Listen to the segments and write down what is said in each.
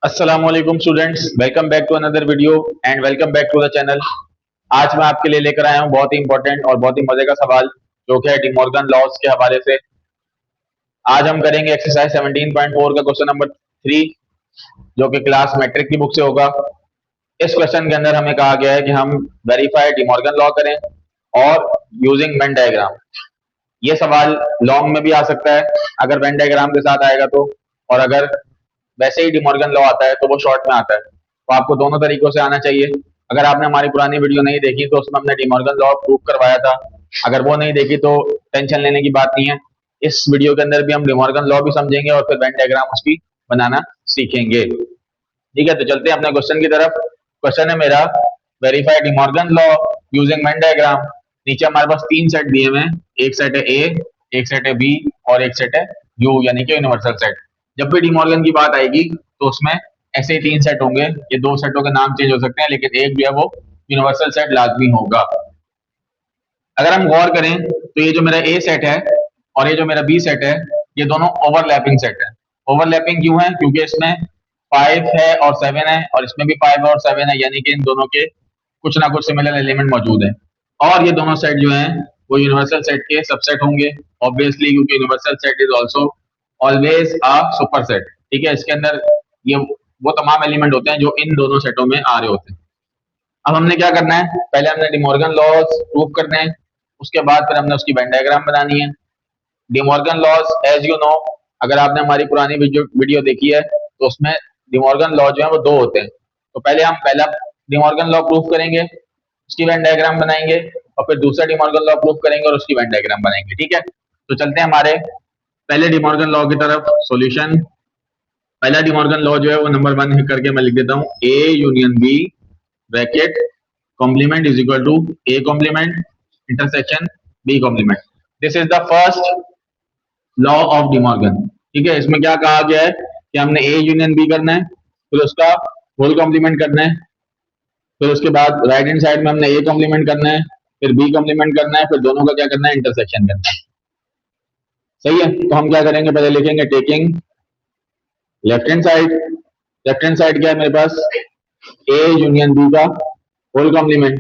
अस्सलामुअलैकुम students, welcome back to another video and welcome back to the channel. आज मैं आपके लिए लेकर आया हूं बहुत ही इंपॉर्टेंट और बहुत ही मजे का सवाल जो कि है डिमॉर्गन लॉस के हवाले से। आज हम करेंगे एक्सरसाइज 17.4 का क्वेश्चन नंबर 3 जो कि क्लास मैट्रिक की बुक से होगा। इस क्वेश्चन के अंदर हमें कहा गया है कि हम वेरीफाई डिमॉर्गन लॉ करें और यूजिंग वेन डायग्राम। ये सवाल लॉन्ग में भी आ सकता है अगर वेन डायग्राम के साथ आएगा तो, और अगर वैसे ही डिमॉर्गन लॉ आता है तो वो शॉर्ट में आता है। तो आपको दोनों तरीकों से आना चाहिए। अगर आपने हमारी पुरानी वीडियो नहीं देखी तो उसमें हमने डिमॉर्गन लॉ प्रूव करवाया था। अगर वो नहीं देखी तो टेंशन लेने की बात नहीं है। इस वीडियो के अंदर भी हम डिमॉर्गन लॉ भी समझेंगे और फिर वेन डायग्राम उसकी बनाना सीखेंगे। ठीक है, तो चलते हैं अपने क्वेश्चन की तरफ। क्वेश्चन है मेरा, verify De Morgan law using Venn diagram. नीचे हमारे पास तीन सेट दिए हुए हैं, एक सेट है ए, एक सेट है बी और एक सेट है यू, यानी कि यूनिवर्सल सेट। जब भी डिमॉर्गन की बात आएगी तो उसमें ऐसे ही तीन सेट होंगे। ये दो सेटों के नाम चेंज हो सकते हैं लेकिन एक जो है वो यूनिवर्सल सेट लाजमी होगा। अगर हम गौर करें तो ये जो मेरा ए सेट है और ये जो मेरा बी सेट है, ये दोनों ओवरलैपिंग सेट है। ओवरलैपिंग क्यों है? क्योंकि इसमें 5 है और 7 है और इसमें भी 5 है और 7 है, यानी कि इन दोनों के कुछ ना कुछ सिमिलर एलिमेंट मौजूद है। और ये दोनों सेट जो हैं वो यूनिवर्सल सेट के सबसेट होंगे ऑब्वियसली, क्योंकि universal set is also always a super set. ठीक है, इसके अंदर ये वो तमाम एलिमेंट होते हैं जो इन दोनों सेटों में आ रहे होते हैं। अब हमने क्या करना है, पहले हमने डिमॉर्गन लॉज प्रूव करने हैं, उसके बाद फिर हमने उसकी वेन डायग्राम बनानी है। De Morgan laws as you know, अगर आपने हमारी पुरानी वीडियो देखी है तो उसमें डिमॉर्गन लॉ जो है वो दो होते हैं। तो पहले हम पहला डिमॉर्गन लॉ प्रूफ करेंगे, उसकी वेन डायग्राम बनाएंगे, और फिर दूसरा डिमॉर्गन लॉ प्रूफ करेंगे और उसकी वेन डायग्राम बनाएंगे। ठीक है, तो चलते हैं हमारे पहले डिमॉर्गन लॉ की तरफ। सॉल्यूशन, पहला डिमॉर्गन लॉ जो है वो नंबर 1 करके मैं लिख देता हूँ, A union B bracket complement is equal to A complement intersection B complement. This is the first law of De Morgan. ठीक है, इसमें क्या कहा गया है कि हमने ए यूनियन बी करना है, फिर उसका होल कॉम्प्लीमेंट करना है, फिर उसके बाद राइट हैंड साइड में हमने ए कॉम्प्लीमेंट करना है, फिर बी कॉम्प्लीमेंट करना है, फिर दोनों का क्या करना है, इंटरसेक्शन करना है। सही है, तो हम क्या करेंगे, पहले लिखेंगे taking left hand side. Left hand side क्या है मेरे पास, ए यूनियन बी का whole complement,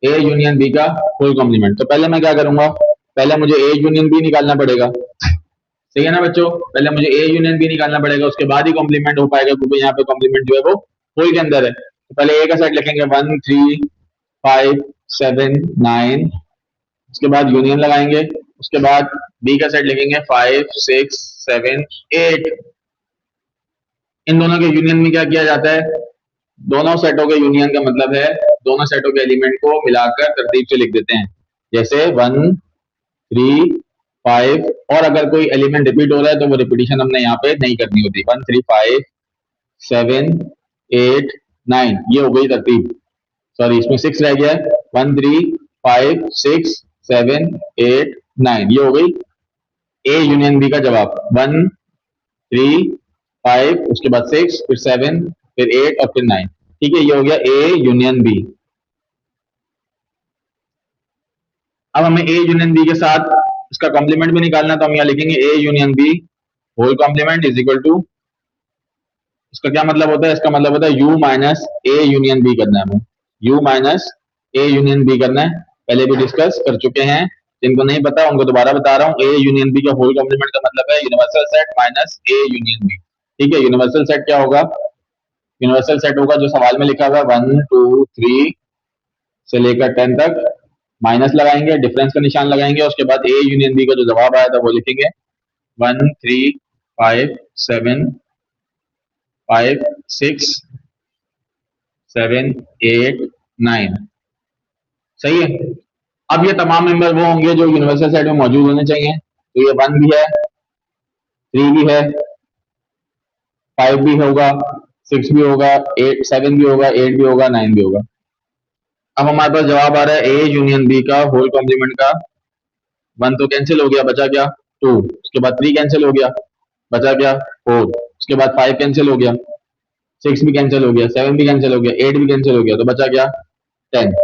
A union B का होल कॉम्प्लीमेंट। तो पहले मैं क्या करूंगा, पहले मुझे ए यूनियन बी निकालना पड़ेगा। सही है ना बच्चों, पहले मुझे ए यूनियन बी निकालना पड़ेगा, उसके बाद ही कॉम्प्लीमेंट हो पाएगा, क्योंकि यहाँ पे कॉम्प्लीमेंट जो है वो होल के अंदर है। तो पहले ए का सेट लिखेंगे 1 3 5 7 9, उसके बाद यूनियन लगाएंगे, उसके बाद बी का सेट लिखेंगे 5 6 7 8। इन दोनों के यूनियन में क्या किया जाता है, दोनों सेटों के यूनियन का मतलब है दोनों सेटों के एलिमेंट को मिलाकर तरतीब से लिख देते हैं, जैसे 1 3 5। और अगर कोई एलिमेंट रिपीट हो रहा है तो वो रिपीटिशन हमने यहाँ पे नहीं करनी होती। 1 3 5 7 8 9, ये हो गई तरतीब। सॉरी, इसमें 6 रह गया है। 1 3 5 6 7 8 9, ये हो गई ए यूनियन बी का जवाब। 1 3 5, उसके बाद 6, फिर 7, फिर 8 और फिर 9। ठीक है, ये हो गया ए यूनियन बी। अब हमें ए यूनियन बी के साथ इसका कॉम्प्लीमेंट भी निकालना, तो हम यहाँ लिखेंगे A union B whole complement is equal to, इसका क्या मतलब होता है, इसका मतलब होता है U minus A union B करना है हमें, U minus A union B करना है। पहले भी डिस्कस कर चुके हैं, जिनको नहीं पता उनको दोबारा बता रहा हूँ। ए यूनियन बी का होल कॉम्प्लीमेंट का मतलब है universal set minus A union B. ठीक है, यूनिवर्सल सेट क्या होगा, यूनिवर्सल सेट होगा जो सवाल में लिखा हुआ है 1 2 3 से लेकर 10 तक, माइनस लगाएंगे, डिफरेंस का निशान लगाएंगे, उसके बाद ए यूनियन बी का जो जवाब आया था वो लिखेंगे 1 3 5 7 5 6 7 8 9। सही है, अब ये तमाम मेंबर वो होंगे जो यूनिवर्सल सेट में मौजूद होने चाहिए। तो ये 1 भी है, 3 भी है, 5 भी होगा, 6 भी होगा, 8 7 भी होगा, 8 भी होगा, 9 भी होगा। अब हमारे पास जवाब आ रहा है ए यूनियन बी का होल कॉम्प्लीमेंट का। 1 तो कैंसिल हो गया, बचा क्या 2, उसके बाद 3 कैंसिल हो गया, बचा क्या 4, उसके बाद 5 कैंसिल हो गया, 6 भी कैंसिल हो गया, 7 भी कैंसिल हो गया, 8 भी कैंसिल हो गया, तो बचा क्या 10।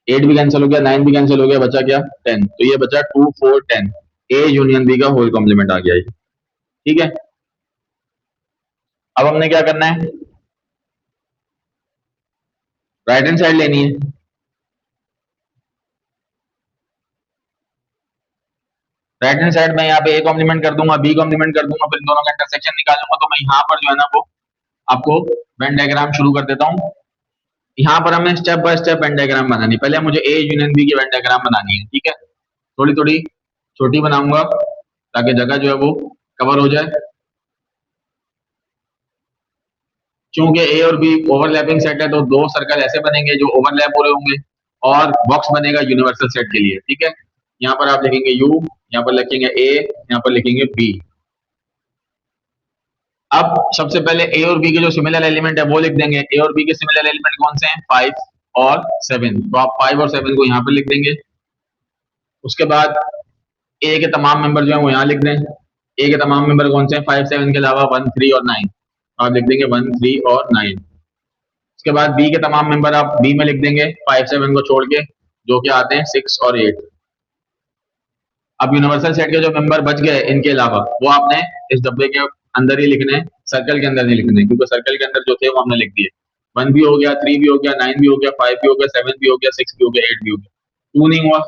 8 भी कैंसिल हो गया, 9 भी कैंसिल हो गया, बचा क्या 10। तो ये बचा 2 4 10, ए यूनियन बी का होल कॉम्प्लीमेंट आ गया ये। ठीक है, अब हमने क्या करना है, राइट हैंड साइड लेनी है। राइट हैंड साइड में यहाँ पे ए कॉम्प्लीमेंट कर दूंगा, बी कॉम्प्लीमेंट कर दूंगा, फिर इन दोनों का इंटरसेक्शन निकालूंगा। तो मैं यहाँ पर जो है ना वो आपको वेन डायग्राम शुरू कर देता हूँ। यहाँ पर हमें step by step when diagram बनानी है। पहले मुझे ए यूनियन बी की वेन डायग्राम बनानी है, ठीक है। थोड़ी थोड़ी छोटी बनाऊंगा ताकि जगह जो है वो कवर हो जाए। चूंकि ए और बी ओवरलैपिंग सेट है तो दो सर्कल ऐसे बनेंगे जो ओवरलैप हो रहे होंगे, और बॉक्स बनेगा यूनिवर्सल सेट के लिए, ठीक है। यहाँ पर आप लिखेंगे यू, यहाँ पर लिखेंगे ए, यहाँ पर लिखेंगे बी। अब सबसे पहले ए और बी के जो सिमिलर एलिमेंट है वो लिख देंगे। ए और बी के सिमिलर एलिमेंट कौन से हैं, 5 और 7। तो आप 5 और 7 को यहाँ पर लिख देंगे। उसके बाद ए के तमाम मेंबर जो है वो यहाँ लिख दें। ए के तमाम मेंबर कौन से हैं, 5 7 के अलावा 1 3 और 9। आप लिख देंगे 1 3 और 9। उसके बाद बी के तमाम मेंबर आप बी में लिख देंगे 5 7 को छोड़ के, जो कि आते हैं 6 और 8। अब यूनिवर्सल सेट के जो मेंबर बच गए इनके अलावा वो आपने इस डब्बे के अंदर ही लिखने हैं, सर्कल के अंदर नहीं लिखने, क्योंकि सर्कल के अंदर जो थे वो हमने लिख दिए। 1 भी हो गया, 3 भी हो गया, 9 भी हो गया, 5 भी हो गया, 7 भी हो गया, 6 भी हो गया, 8 भी हो गया। 2 नहीं हुआ,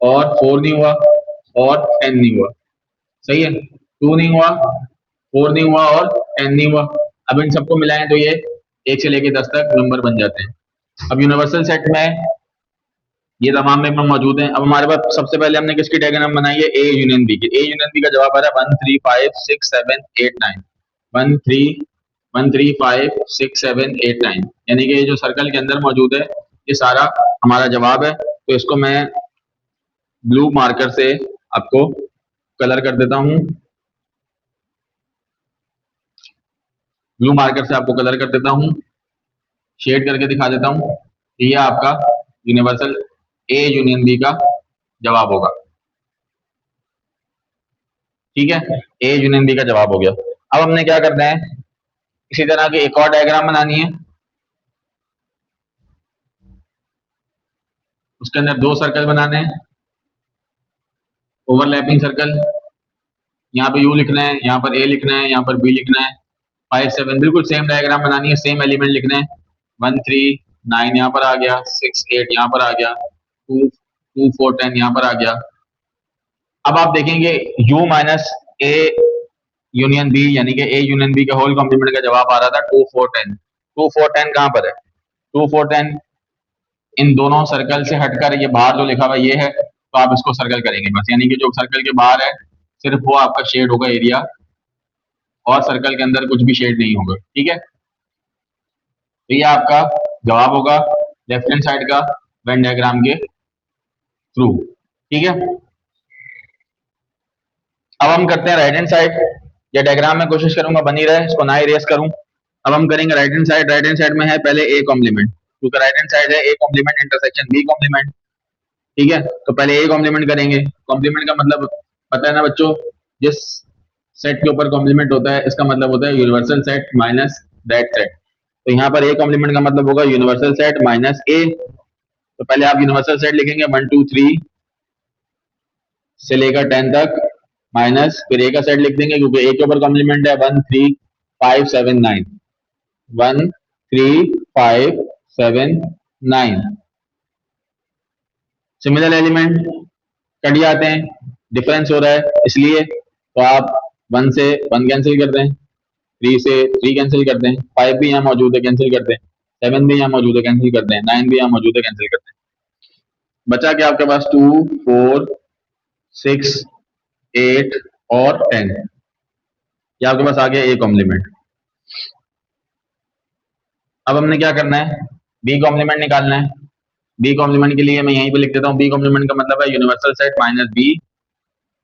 और 4 नहीं हुआ, और 10 नहीं हुआ। सही है, 2 नहीं हुआ, 4 नहीं हुआ, और 10 नहीं हुआ। अब इन सबको मिलाएं तो ये 1 से लेके 10 तक नंबर बन जाते हैं। अब यूनिवर्सल सेट में ये तमाम मेंबर मौजूद हैं। अब हमारे पास सबसे पहले हमने किसकी डायग्राम बनाई है, ए यूनियन बी की। ए यूनियन बी का जवाब आ रहा है 1 3 5 6 7 8 9। 1 3 1 3 5 6 7 8 9, यानी कि ये जो सर्कल के अंदर मौजूद है ये सारा हमारा जवाब है। तो इसको मैं ब्लू मार्कर से आपको कलर कर देता हूँ, ब्लू मार्कर से आपको कलर कर देता हूँ, शेड करके दिखा देता हूँ। ये आपका यूनिवर्सल ए यूनियन बी का जवाब होगा, ठीक है। ए यूनियन बी का जवाब हो गया। अब हमने क्या करना है, इसी तरह की एक और डायग्राम बनानी है। उसके अंदर दो सर्कल बनाने हैं, ओवरलैपिंग सर्कल। यहाँ पे यू लिखना है, यहाँ पर ए लिखना है, यहाँ पर बी लिखना है। 5 7 बिल्कुल सेम डायग्राम बनानी है, सेम एलिमेंट लिखने हैं। 1 3 9 यहाँ पर आ गया, 6 8 यहाँ पर आ गया, 2 2 4 10 यहाँ पर आ गया। अब आप देखेंगे u minus A union B, यानी कि ए यूनियन बी का होल कॉम्प्लीमेंट का जवाब आ रहा था 2 4 10। 2 4 10 कहाँ पर है, 2 4 10 इन दोनों सर्कल से हटकर ये बाहर जो लिखा हुआ ये है, तो आप इसको सर्कल करेंगे बस, यानी कि जो सर्कल के बाहर है सिर्फ वो आपका शेड होगा एरिया, और सर्कल के अंदर कुछ भी शेड नहीं होगा, ठीक है। तो ये आपका जवाब होगा लेफ्ट हैंड साइड का वेन डायग्राम के थ्रू, ठीक है। अब हम करते हैं राइट हैंड साइड। ये डायग्राम में कोशिश करूंगा बनी रहे, इसको ना इरेज करूं। अब हम करेंगे right hand side. Right hand side में है पहले ए कॉम्प्लीमेंट, क्योंकि राइट हैंड साइड है A complement intersection B complement, ठीक है। तो पहले ए कॉम्प्लीमेंट करेंगे। कॉम्प्लीमेंट का मतलब पता है ना बच्चों, जिस सेट के ऊपर कॉम्प्लीमेंट होता है इसका मतलब होता है universal set minus that set. तो यहाँ पर ए कॉम्प्लीमेंट का मतलब होगा यूनिवर्सल सेट माइनस ए। तो पहले आप यूनिवर्सल सेट लिखेंगे 1 2 3 से लेकर 10 तक, माइनस फिर ए का सेट लिख देंगे क्योंकि ए के ऊपर कॉम्प्लीमेंट है 1 3 5 7 9। 1 3 5 7 9 सिमिलर एलिमेंट कट जाते हैं, डिफरेंस हो रहा है इसलिए। तो आप 1 से 1 कैंसिल कर दें, 3 से 3 कैंसिल कर दें, 5 भी यहाँ मौजूद है कैंसिल कर दें, 7 भी यहाँ मौजूद है कैंसिल कर दें, 9 भी यहाँ मौजूद है कैंसिल कर दें। बचा क्या आपके पास 2 4 6 8 और 10। ये आपके पास आ गया ए कॉम्प्लीमेंट। अब हमने क्या करना है, बी कॉम्प्लीमेंट निकालना है। बी कॉम्प्लीमेंट के लिए मैं यहीं पे लिख देता हूँ, बी कॉम्प्लीमेंट का मतलब है यूनिवर्सल सेट माइनस बी।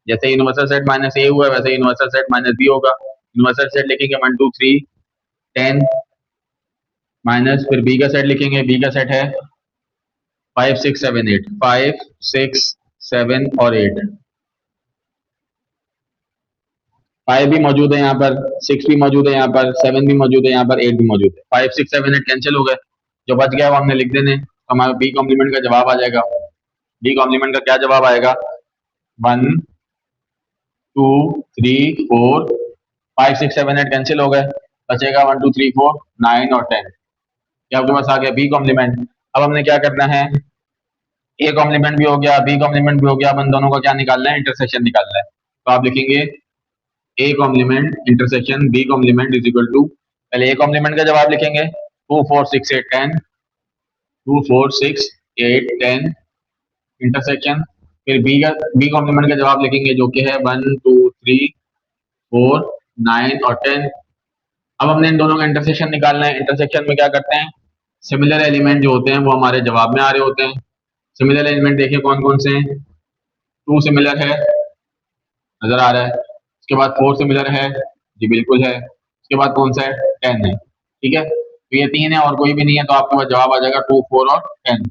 जैसे यूनिवर्सल सेट माइनस ए हुआ वैसे यूनिवर्सल सेट माइनस बी होगा। यूनिवर्सल सेट लिखेंगे 1 2 3 10, माइनस फिर बी का सेट लिखेंगे, बी का सेट है 5 6 7 8, 5 6 7 और 8। 5 भी मौजूद है यहाँ पर, 6 भी मौजूद है यहाँ पर, 7 भी मौजूद है यहाँ पर, 8 भी मौजूद है। 5 6 7 8 कैंसिल हो गए, जो बच गया वो हमने लिख देने। हमारा बी कॉम्प्लीमेंट का जवाब आ जाएगा। बी कॉम्प्लीमेंट का क्या जवाब आएगा, 1 2 3 4 5 6 7 8 कैंसिल हो गए। बचेगा 1 2 3 4 9 और 10। ये आपके पास आ गया बी कॉम्प्लीमेंट। अब हमने क्या करना है, ए कॉम्प्लीमेंट भी हो गया, बी कॉम्प्लीमेंट भी हो गया, अब इन दोनों का क्या निकालना है, इंटरसेक्शन निकालना है। तो आप लिखेंगे A complement intersection B complement is equal to, पहले ए कॉम्प्लीमेंट का जवाब लिखेंगे 2 4 6 8 10, 2 4 6 8 10 इंटरसेक्शन, फिर बी कॉम्प्लीमेंट का जवाब लिखेंगे जो कि है 1 2 3 4 9 और 10। अब हमने इन दोनों का इंटरसेक्शन निकालना है। इंटरसेक्शन में क्या करते हैं, सिमिलर एलिमेंट जो होते हैं वो हमारे जवाब में आ रहे होते हैं। सिमिलर एलिमेंट देखिए कौन कौन से हैं, 2 सिमिलर है, नजर आ रहा है। उसके बाद 4 सिमिलर है, जी बिल्कुल है। उसके बाद कौन सा है, 10 है। ठीक है, तो ये 3 है और कोई भी नहीं है, तो आपके पास जवाब आ जाएगा 2 4 और 10।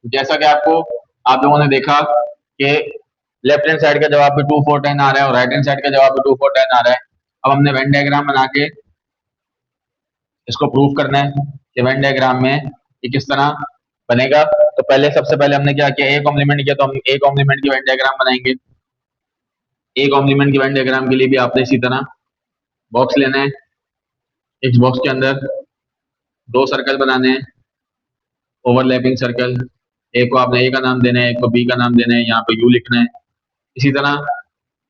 जैसा कि आपको आप लोगों ने देखा कि लेफ्ट हैंड साइड का जवाब भी 2 4 10 आ रहा है और राइट हैंड साइड का जवाब भी 2 4 10 आ रहा है। अब हमने वेन डायग्राम बना के इसको प्रूव करना है कि वेन डायग्राम में ये किस तरह बनेगा। तो पहले सबसे पहले हमने क्या किया, ए कॉम्प्लीमेंट किया, तो हम ए कॉम्प्लीमेंट की वेन डायग्राम बनाएंगे। ए कॉम्प्लीमेंट की वेन डायग्राम के लिए भी आपने इसी तरह बॉक्स लेना है। इस बॉक्स के अंदर 2 सर्कल बनाने हैं, ओवरलैपिंग सर्कल। एक को आपने ए का नाम देना है, एक को बी का नाम देना है, यहाँ पे यू लिखना है। इसी तरह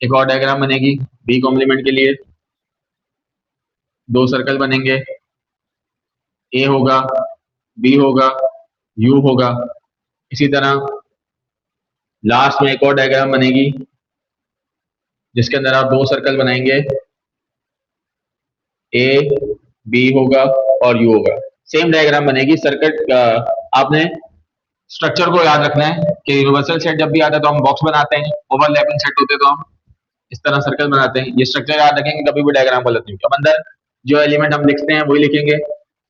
एक और डायग्राम बनेगी बी कॉम्प्लीमेंट के लिए, 2 सर्कल बनेंगे, ए होगा, बी होगा, यू होगा। इसी तरह लास्ट में एक और डायग्राम बनेगी जिसके अंदर आप 2 सर्कल बनाएंगे, ए बी होगा और यू होगा। सेम डायग्राम बनेगी। सर्कल आपने स्ट्रक्चर को याद रखना है कि यूनिवर्सल सेट जब भी आता है तो हम बॉक्स बनाते हैं, ओवरलैपिंग सेट होते हैं तो हम इस तरह सर्कल बनाते हैं। ये स्ट्रक्चर याद रखेंगे, कभी भी डायग्राम गलत नहीं होगा। अब अंदर जो एलिमेंट हम लिखते हैं वही लिखेंगे,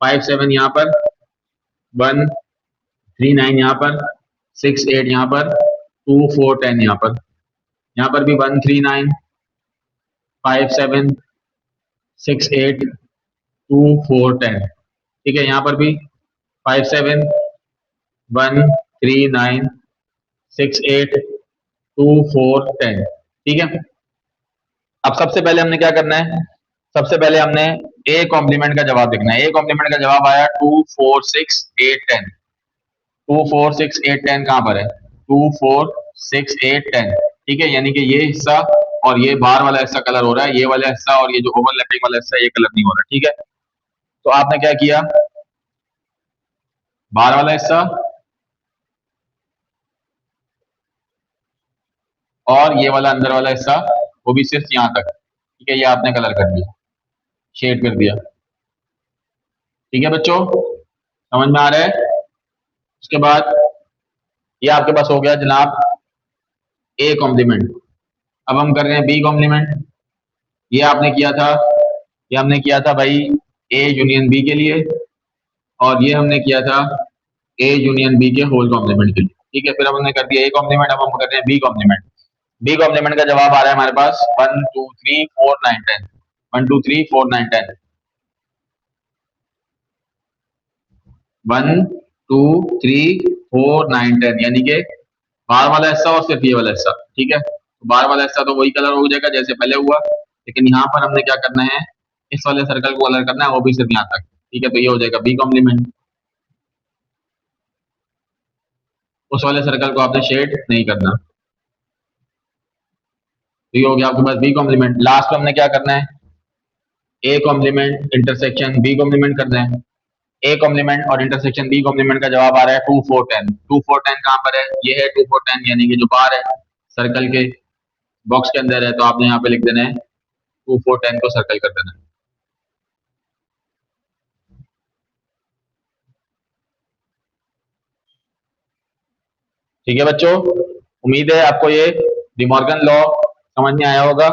5 7 यहाँ पर, 1 3 9 यहाँ पर, 6 8 यहाँ पर, 2 4 10 यहाँ पर। यहाँ पर भी 1 3 9 5 7 6 8 2 4 10। ठीक है, यहाँ पर भी 5 7 1 3 9 6 8 2 4 10। ठीक है, अब सबसे पहले हमने क्या करना है, सबसे पहले हमने ए कॉम्प्लीमेंट का जवाब लिखना है। ए कॉम्प्लीमेंट का जवाब आया 2 4 6 8 10। 2 4 6 8 10 कहां पर है, 2 4 6 8 10। ठीक है, यानी कि ये हिस्सा और ये बाहर वाला हिस्सा कलर हो रहा है, ये वाला हिस्सा और ये जो ओवरलैपिंग वाला हिस्सा ये कलर नहीं हो रहा। ठीक है, तो आपने क्या किया, बाहर वाला हिस्सा और ये वाला अंदर वाला हिस्सा वो भी सिर्फ यहां तक। ठीक है, ये आपने कलर कर दिया, शेड कर दिया। ठीक है बच्चों, समझ में आ रहा है। उसके बाद ये आपके पास हो गया जनाब ए कॉम्प्लीमेंट। अब हम कर रहे हैं बी कॉम्प्लीमेंट। ये आपने किया था, ये हमने किया था भाई ए यूनियन बी के लिए, और ये हमने किया था ए यूनियन बी के होल कॉम्प्लीमेंट के लिए। ठीक है, फिर हमने कर दिया ए कॉम्प्लीमेंट, अब हम कर रहे हैं बी कॉम्प्लीमेंट। बी कॉम्प्लीमेंट का जवाब आ रहा है हमारे पास 1 2 3 4 9 10। 1 2 3 4 9 10, 1 2 3 4 9 10, यानी कि बाहर वाला हिस्सा और सिर्फ ये वाला हिस्सा। ठीक है, तो बाहर वाला हिस्सा तो वही कलर हो जाएगा जैसे पहले हुआ, लेकिन यहाँ पर हमने क्या करना है, इस वाले सर्कल को कलर करना है, वो भी सिर्फ यहाँ तक। ठीक है, तो ये हो जाएगा बी कॉम्प्लीमेंट। उस वाले सर्कल को आपने शेड नहीं करना। तो ये हो गया आपके पास बी कॉम्प्लीमेंट। लास्ट में हमने क्या करना है, A complement intersection B complement करना है। ए कॉम्प्लीमेंट और इंटरसेक्शन बी कॉम्प्लीमेंट का जवाब आ रहा है 2 4 10। 2 4 10 कहां पर है, ये है 2 4 10, यानी कि जो बाहर है सर्कल के बॉक्स के अंदर है, तो आपने यहाँ पे लिख देना है 2 4 10 को सर्कल कर देना है। ठीक है बच्चों, उम्मीद है आपको ये डिमॉर्गन लॉ समझ में आया होगा।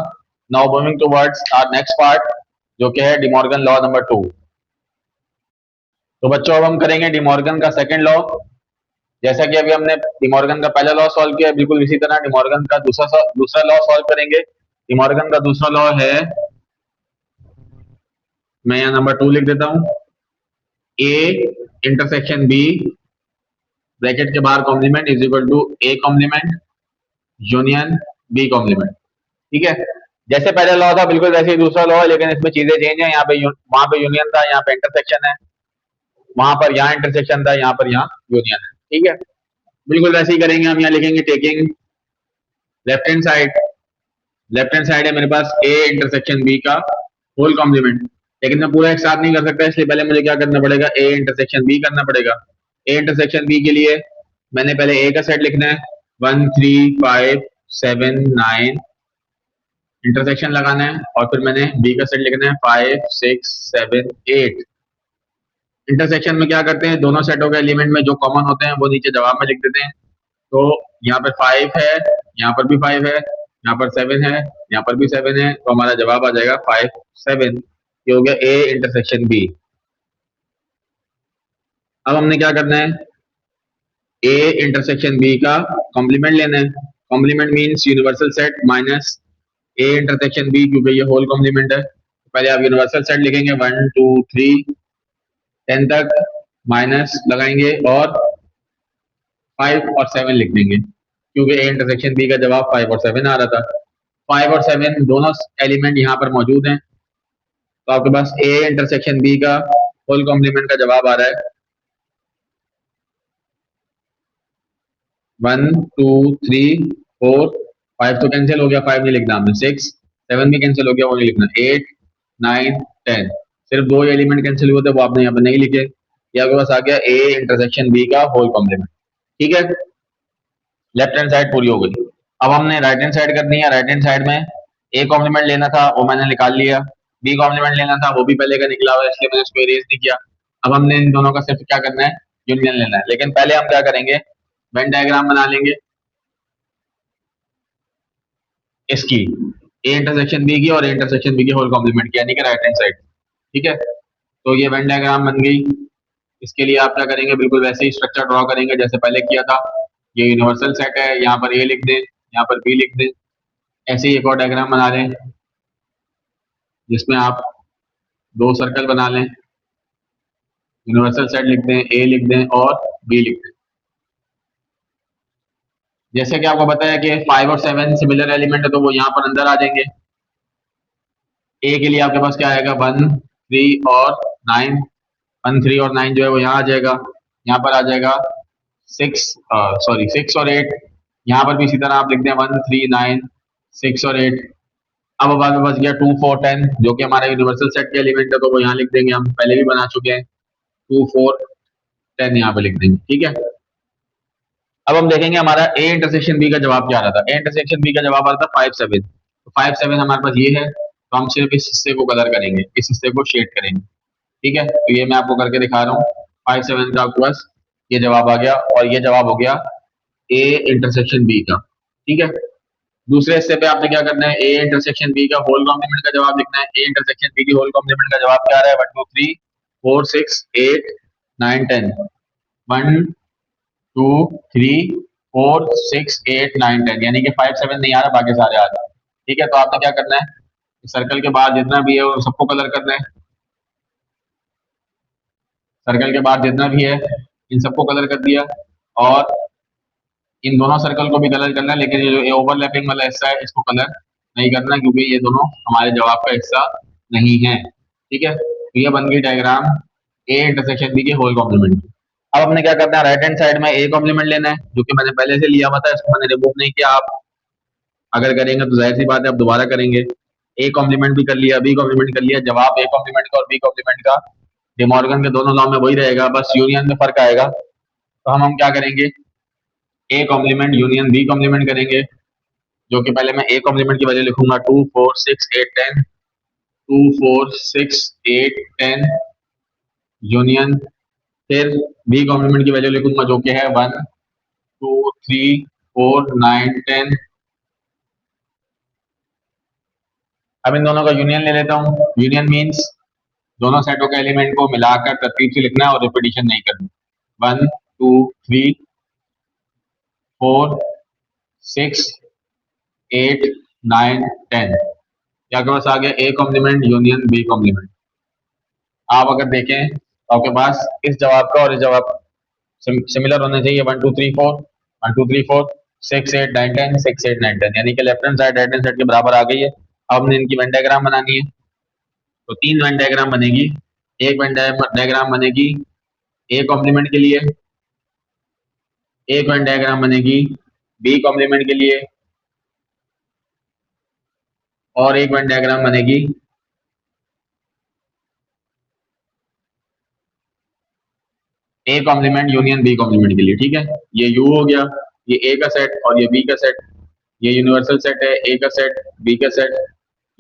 Now moving towards our next part जो कि है डिमॉर्गन लॉ नंबर 2। तो बच्चों अब हम करेंगे डिमॉर्गन का सेकंड लॉ। जैसा कि अभी हमने डिमॉर्गन का पहला लॉ सॉल्व किया, बिल्कुल इसी तरह डिमॉर्गन का दूसरा लॉ सॉल्व करेंगे। डिमॉर्गन का दूसरा लॉ है, मैं यहाँ नंबर 2 लिख देता हूं, ए इंटरसेक्शन बी ब्रैकेट के बाहर complement is equal to A complement union B complement. ठीक है, जैसे पहले लॉ था बिल्कुल वैसे ही दूसरा लॉ है, लेकिन इसमें चीजें चेंज है। यहाँ पे वहां पे यूनियन था, यहाँ पे इंटरसेक्शन है, वहां पर यहाँ इंटरसेक्शन था, यहाँ पर यहाँ यूनियन है। ठीक है, बिल्कुल वैसे ही करेंगे हम। यहाँ लिखेंगे taking left hand side, left hand side है मेरे पास ए इंटरसेक्शन बी का होल कॉम्प्लीमेंट, लेकिन मैं पूरा एक साथ नहीं कर सकता, इसलिए पहले मुझे क्या करना पड़ेगा, ए इंटरसेक्शन बी करना पड़ेगा। ए इंटरसेक्शन बी के लिए मैंने पहले ए का सेट लिखना है, 1 3 5 7 9 इंटरसेक्शन लगाना है, और फिर मैंने बी का सेट लिखना है 5 6 7 8। इंटरसेक्शन में क्या करते हैं, दोनों सेटों के एलिमेंट में जो कॉमन होते हैं वो नीचे जवाब में लिख देते हैं। तो यहाँ पर 5 है, यहाँ पर भी 5 है, यहाँ पर 7 है, यहाँ पर भी 7 है, तो हमारा जवाब आ जाएगा 5 7। ये हो गया ए इंटरसेक्शन बी। अब हमने क्या करना है, ए इंटरसेक्शन बी का कॉम्प्लीमेंट लेना है। Complement means universal set minus A intersection B, क्योंकि ये होल कॉम्प्लीमेंट है। तो पहले आप यूनिवर्सल सेट लिखेंगे 1 2 3 10 तक, माइनस लगाएंगे और 5 और 7 लिख देंगे, क्योंकि ए इंटरसेक्शन बी का जवाब 5 और 7 आ रहा था। 5 और 7 दोनों एलिमेंट यहाँ पर मौजूद हैं, तो आपके पास ए इंटरसेक्शन बी का होल कॉम्प्लीमेंट का जवाब आ रहा है 1 2 3 4 5 तो कैंसिल हो गया, 5 नहीं लिखना हमने, 6 7 भी कैंसिल हो गया, वो नहीं लिखना, 8 9 10 सिर्फ दो एलिमेंट कैंसिल हुए थे, वो आपने यहाँ पर नहीं लिखे। ये आपके पास आ गया ए इंटरसेक्शन बी का होल कॉम्प्लीमेंट। ठीक है, लेफ्ट हैंड साइड पूरी हो गई। अब हमने राइट हैंड साइड करनी है। राइट हैंड साइड में ए कॉम्प्लीमेंट लेना था, वो मैंने निकाल लिया। बी कॉम्प्लीमेंट लेना था, वो भी पहले का निकला हुआ है, इसलिए मैंने उसको इरेज नहीं किया। अब हमने इन दोनों का सिर्फ क्या करना है, यूनियन लेना है। लेकिन पहले हम क्या करेंगे, वेन डायग्राम बना लेंगे इसकी, ए इंटरसेक्शन बी की और ए इंटरसेक्शन बी की होल कॉम्प्लीमेंट की, यानी कि राइट हैंड साइड। ठीक है, तो ये वेन डायग्राम बन गई। इसके लिए आप क्या करेंगे, बिल्कुल वैसे ही स्ट्रक्चर ड्रॉ करेंगे जैसे पहले किया था। ये यूनिवर्सल सेट है, यहाँ पर ए लिख दें, यहाँ पर बी लिख दें। ऐसे ही एक और डायग्राम बना लें जिसमें आप दो सर्कल बना लें, यूनिवर्सल सेट लिख दें, ए लिख दें और बी लिख दें। जैसे कि आपको पता है कि 5 और 7 सिमिलर एलिमेंट है, तो वो यहाँ पर अंदर आ जाएंगे। ए के लिए आपके पास क्या आएगा, 1 3 और 9, 1 3 और 9 जो है वो यहाँ आ जाएगा। यहाँ पर आ जाएगा 6 और 8। यहाँ पर भी इसी तरह आप लिख दें 1 3 9 6 और 8। अब हमारे पास गया 2 4 10, जो कि हमारा यूनिवर्सल सेट के एलिमेंट है, तो वो यहाँ लिख देंगे, हम पहले भी बना चुके हैं। 2 4 10 यहाँ पे लिख देंगे। ठीक है, अब हम देखेंगे हमारा ए इंटरसेक्शन बी का जवाब क्या आ रहा था। ए इंटरसेक्शन बी का जवाब आ रहा था 5 7। तो 5 7 हमारे पास ये है, तो हम सिर्फ इस हिस्से को कलर करेंगे, इस हिस्से को शेड करेंगे। ठीक है, तो ये मैं आपको करके दिखा रहा हूँ। 5 7 का आपके पास ये जवाब आ गया, और ये जवाब हो गया ए इंटरसेक्शन बी का। ठीक है, दूसरे हिस्से पे आपने क्या करना है, ए इंटरसेक्शन बी का होल कॉम्प्लीमेंट का जवाब लिखना है। ए इंटरसेक्शन बी की होल कॉम्प्लीमेंट का जवाब क्या आ रहा है, 1 2 3 4 6 8 9 10। 1 2 3 4 6 8 9 10, यानी कि 5 7 नहीं आ रहा, बाकी सारे आ रहे हैं। ठीक है, तो आपने क्या करना है, सर्कल के बाहर जितना भी है वो सबको कलर करना है। सर्कल के बाहर जितना भी है इन सबको कलर कर दिया, और इन दोनों सर्कल को भी कलर करना है, लेकिन ये जो ओवरलैपिंग वाला हिस्सा है इसको कलर नहीं करना, क्योंकि ये दोनों हमारे जवाब का हिस्सा नहीं है। ठीक है, तो ये बन गई डायग्राम ए इंटरसेक्शन बी के होल कॉम्प्लीमेंट की। अब हमने क्या करना है, राइट हैंड साइड में ए कॉम्प्लीमेंट लेना है, जो कि मैंने पहले से लिया हुआ था, इसको मैंने रिमूव नहीं किया। आप अगर करेंगे तो जाहिर सी बात है आप दोबारा करेंगे। ए कॉम्प्लीमेंट भी कर लिया, बी कॉम्प्लीमेंट कर लिया, जवाब ए कॉम्प्लीमेंट का और बी कॉम्प्लीमेंट का डिमॉर्गन के दोनों लॉ में वही रहेगा, बस यूनियन में फर्क आएगा। तो हम क्या करेंगे, A complement union B complement करेंगे, जो कि पहले मैं ए कॉम्प्लीमेंट की वजह लिखूंगा 2 4 6 8 10, 2 4 6 8 10 यूनियन, फिर बी कॉम्प्लीमेंट की वैल्यू लिखूंगा जो कि है 1 2 3 4 9 10। अब इन दोनों का यूनियन ले लेता हूँ। यूनियन मीन्स दोनों सेटों के एलिमेंट को मिलाकर तरतीब से लिखना है और रिपीटिशन नहीं करनी। 1 2 3 4 6 8 9 10, क्या आपके पास आ गया A complement union B complement. आप अगर देखें तो आपके पास इस जवाब का और इस जवाब सिमिलर होने चाहिए, 1 2 3 4 1 2 3 4 6 8 9 10 6 8 9 10, यानी कि left hand side right hand side के बराबर आ गई है। अब हमने इनकी वेन डायग्राम बनानी है, तो 3 वेन डायग्राम बनेगी। एक वेन डायग्राम बनेगी ए कॉम्प्लीमेंट के लिए, एक वेन डायग्राम बनेगी बी कॉम्प्लीमेंट के लिए, और एक वेन डायग्राम बनेगी A complement union B complement के लिए। ठीक है, ये यू हो गया, ये ए का सेट और ये बी का सेट। ये यूनिवर्सल सेट है, ए का सेट बी का सेट।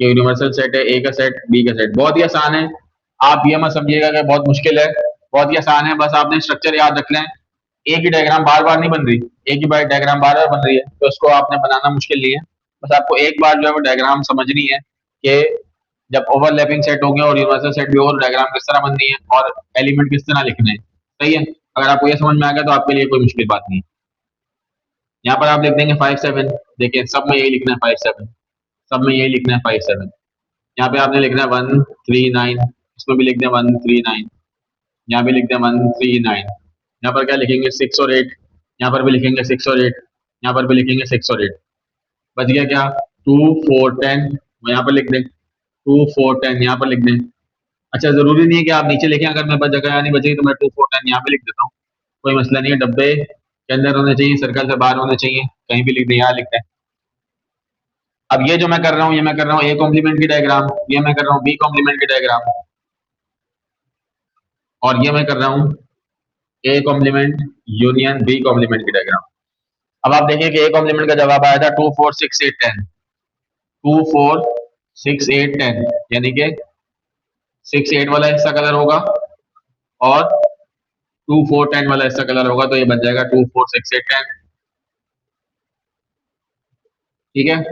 ये यूनिवर्सल सेट है, ए का सेट बी का सेट। बहुत ही आसान है, आप ये मत समझिएगा कि बहुत मुश्किल है, बहुत ही आसान है। बस आपने स्ट्रक्चर याद रख लें। एक ही डायग्राम बार बार नहीं बन रही, एक ही बार डायग्राम बार बार बन रही है, तो उसको आपने बनाना मुश्किल नहीं है। बस आपको एक बार जो है वो डायग्राम समझनी है कि जब ओवरलैपिंग सेट होंगे और यूनिवर्सल सेट भी हो तो डायग्राम किस तरह बननी है और एलिमेंट किस तरह लिखने हैं। सही है, अगर आपको ये समझ में आ गया तो आपके लिए कोई मुश्किल बात नहीं है। यहाँ पर आप लिख देंगे 5 7। देखिए सब में यही लिखना है 5 7, सब में यही लिखना है 5 7। यहाँ पे आपने लिखना है 1 3 9, इसमें भी लिख दें 1 3 9, यहाँ भी लिख दें 1 3 9। यहाँ पर क्या लिखेंगे 6 और 8, यहाँ पर भी लिखेंगे 6 और 8, यहाँ पर भी लिखेंगे 6 और 8। बच गया क्या 2 4 10, यहाँ पर लिख दें 2 4 10, यहाँ पर लिख दें। अच्छा जरूरी नहीं है कि आप नीचे लिखें, अगर मैं जगह नहीं बचेगी तो मैं 2 4 10 यहाँ पे लिख देता हूँ, कोई मसला नहीं है। डब्बे के अंदर होने चाहिए, सर्कल से बाहर होने चाहिए, कहीं भी लिख दें, यहाँ लिखते हैं। अब ये जो मैं कर रहा हूँ, ये मैं कर रहा हूँ ए कॉम्प्लीमेंट की डायग्राम, ये मैं कर रहा हूँ बी कॉम्प्लीमेंट की डायग्राम, और ये मैं कर रहा हूँ A complement union B complement की डायग्राम। अब आप देखिए कि ए कॉम्प्लीमेंट का जवाब आया था 2 4 6 8 10, 2 4 6 8 10, यानी कि 6 8 वाला हिस्सा कलर होगा और 2 4 10 वाला हिस्सा कलर होगा, तो ये बन जाएगा 2 4 6 8 10। ठीक है,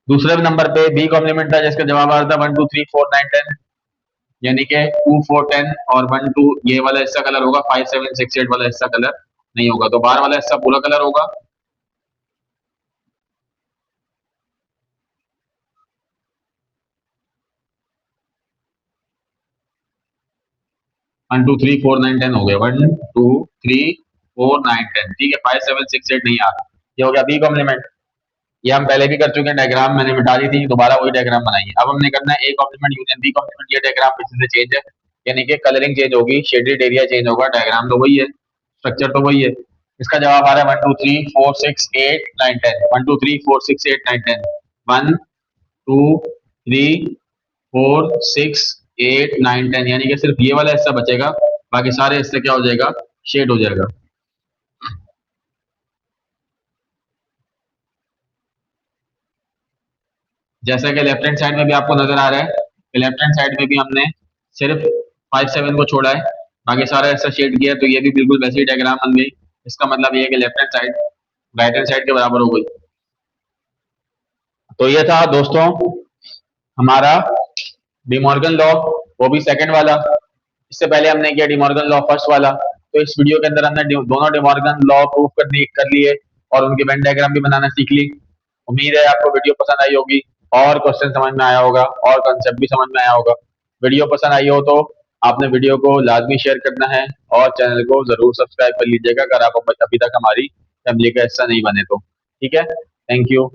दूसरे नंबर पे बी कॉम्प्लीमेंट था जिसका जवाब आ रहा था 1 2 3 4 9 10, यानी कि 2 4 10 और 1 2 ये वाला हिस्सा कलर होगा, 5 7 6 8 वाला हिस्सा कलर नहीं होगा, तो बाहर वाला हिस्सा पूरा कलर होगा। 1 2 3 4 9 10 हो गया, 1 2 3 4 9 10। ठीक है, 5 7 6 8 नहीं आ रहा, ये हो गया बी कॉम्प्लीमेंट। ये हम पहले भी कर चुके हैं, डायग्राम मैंने मिटा दी थी, दोबारा वही डायग्राम बनाई है। अब हमने करना है A complement union B complement. ये डायग्राम पिछले से चेंज है, यानी कि कलरिंग चेंज होगी, शेडेड एरिया चेंज होगा, डायग्राम तो वही है, स्ट्रक्चर तो वही है। इसका जवाब आ रहा है 1 2 3 4 6 8 9 10, 1 2 3 4 6 8 9 10, 1 2 3 4 6 8 9 10, यानी कि सिर्फ ये वाला हिस्सा बचेगा, बाकी सारे हिस्से क्या हो जाएगा, शेड हो जाएगा। जैसा कि लेफ्ट हैंड साइड में भी आपको नजर आ रहा है कि लेफ्ट हैंड साइड में भी हमने सिर्फ 5 7 को छोड़ा है, बाकी सारा हिस्सा शेड किया है, तो ये भी बिल्कुल वैसी ही डायग्राम बन गई। इसका मतलब ये है कि left hand side right hand side के बराबर हो गई। तो ये था दोस्तों हमारा डिमॉर्गन लॉ, वो भी सेकंड वाला। इससे पहले हमने किया डिमॉर्गन लॉ फर्स्ट वाला। तो इस वीडियो के अंदर हमने दोनों डिमॉर्गन लॉ प्रूफ कर लिए और उनके वेन डायग्राम भी बनाना सीख ली। उम्मीद है आपको वीडियो पसंद आई होगी और क्वेश्चन समझ में आया होगा और कंसेप्ट भी समझ में आया होगा। वीडियो पसंद आई हो तो आपने वीडियो को लाजमी शेयर करना है और चैनल को जरूर सब्सक्राइब कर लीजिएगा अगर आप अभी तक हमारी फैमिली का हिस्सा नहीं बने तो। ठीक है, थैंक यू।